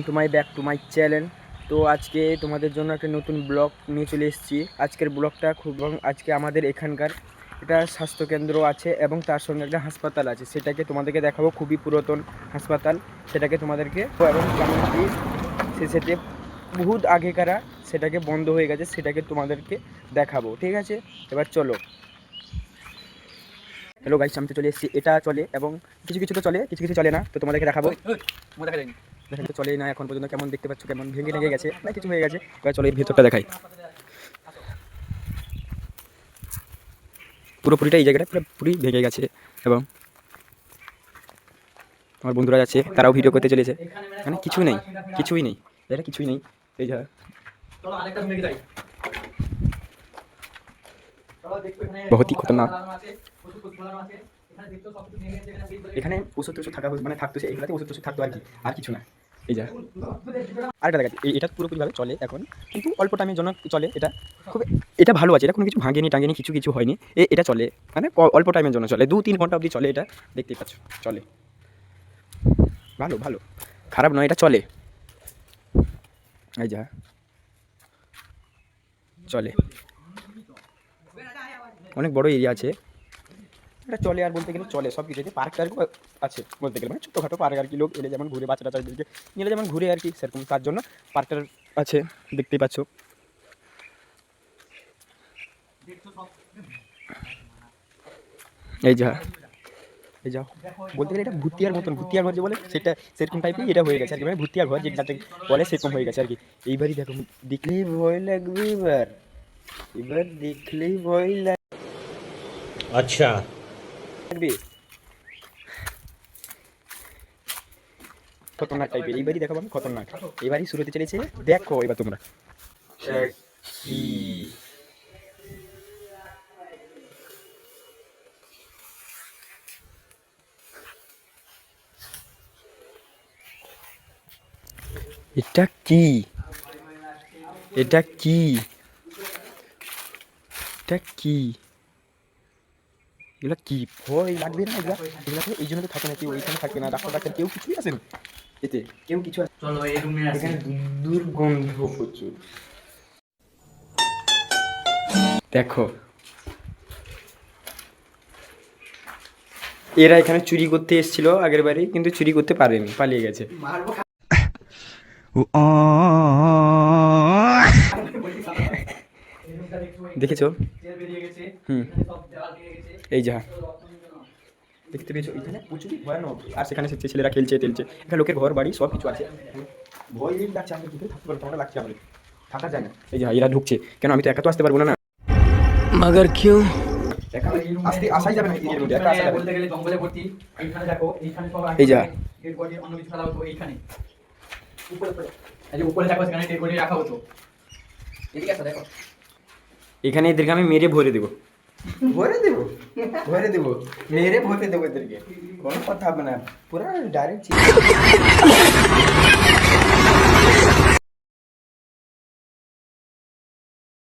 To my back to my channel. তো আজকে তোমাদের জন্য একটা নতুন ব্লগ নিয়ে চলে এসেছি। আজকের ব্লগটা আজকে আমাদের এখানকার একটা স্বাস্থ্যকেন্দ্র আছে এবং তার সঙ্গে একটা হাসপাতাল আছে, সেটাকে তোমাদেরকে দেখাবো। খুবই পুরাতন হাসপাতাল, সেটাকে তোমাদেরকে এবং সেটা বহুত আগেকারা, সেটাকে বন্ধ হয়ে গেছে, সেটাকে তোমাদেরকে দেখাবো। ঠিক আছে, এবার চলো। হ্যালো গাইস, আমি তো চলে এসেছি। এটা চলে এবং কিছু কিছু তো চলে, কিছু কিছু চলে না। তো তোমাদেরকে দেখাবো। দেখেন তো চলেই না এখন পর্যন্ত। কেমন দেখতে পাচ্ছ, কেমন ভেঙে ভেঙে গেছে না কিছু হয়ে গেছে। এবার চলো এর ভেতরটা দেখাই। পুরোপুরিটা এই জায়গাটা পুরোপুরি ভেঙে গেছে এবং আমার বন্ধুরা যাচ্ছে, তারাও ভিডিও করতে চলেছে। মানে কিছুই নেই, কিছুই নেই, এটা কিছুই নেই। এই যা বহুত খতরনাক। এখানে ওষুধ টষুধ থাকা মানে থাকতো, এইগুলাতে ওষুধ টষুধ থাকতো আর কি, আর কিছু না। এই যা আরেকটা দেখা, এটা পুরোপুরিভাবে চলে এখন, কিন্তু অল্প টাইমের জন্য চলে। এটা খুব, এটা ভালো আছে, এটা কোনো কিছু ভাঙেনি টাঙেনি, কিছু কিছু হয়নি। এটা চলে মানে অল্প টাইমের জন্য চলে, 2-3 ঘন্টা অবধি চলে। এটা দেখতেই পাচ্ছ চলে, ভালো ভালো, খারাপ নয়, এটা চলে। এই যা চলে, অনেক বড় এরিয়া আছে, এটা চলে। আর বলতে গেলে চলে সব কিছু। পার্ক টার্ক আছে বলতে গেলে, মানে ছোটোখাটো পার্ক আর কি। লোক এলে যেমন ঘুরে, বাচ্চা টাচ্চাদেরকে নিলে যেমন ঘুরে আর কি, সেরকম তার জন্য পার্কটার আছে, দেখতেই পাচ্ছ। এই যা এই যাও, বলতে গেলে এটা ভুতিয়ার মতন, ভুতিয়ার ঘর যে বলে সেটা, সেরকম টাইপই এটা হয়ে গেছে আর কি। মানে ভুতিয়ার ঘর যেটাতে বলে সেরকম হয়ে গেছে আর কি। এইবারই দেখো, দেখলেই ভয় লাগবে। এবার দেখলেই ভয় আচ্ছা লাগবে, খতরনাক টাইপের। এইবারই দেখাবো আমি খতরনাক। এবারই শুরু হতে চলেছে, দেখো এবার তোমরা। এটা কি, এটা কি, এটা কি, এগুলা কি? ভয় লাগবে না এগুলা? এগুলা তো এই জন্য তো থাকে না, কেউ ওইখানে থাকবে না, ডাক্তার কেউ কিছুই আসে না এতে, কেউ কিছু চলো এই রুমে আসি। এখানে দুর্গন্ধ প্রচুর। দেখো, এরা এখানে চুরি করতে এসেছিল আগের বারে, কিন্তু চুরি করতে পারেনি, পালিয়ে গেছে। দেখেছো? এই যা দেখতে পেয়েছো, এখানে প্রচুরই ভয়ানক। আর সেখানে ছেলেরা খেলছে টেলছে, এখানে লোকের ঘর বাড়ি সব কিছু আছে। ভয় লাগছে, আমাকে ভিতরে থাকতে পারবো না, লাগছে আমাদের, থাকা যায় না। এই যে এরা ঢুকছে, কেন আমি তো একা তো আসতে পারবো না। मगर क्यों? আসাই যাবে না এর মধ্যে, একা আসা যাবে না। বলতে গেলে জঙ্গলে ভর্তি। এইখানে দেখো, এইখানে সব এই যা ডেড বডি অন্য কিছু ফেলা হতো এইখানে। উপরে এই যে উপরে দেখো, সেখানে ডেড বডি রাখা হতো। এদিকে আসো দেখো, এখানে এদেরকে আমি মেরে ভরে দেবো, ভরে দেবো, ভরে দেবো, মেরে ভরে দেবো এদেরকে, কোনো কথা হবে না, পুরো ডাইরেক্ট।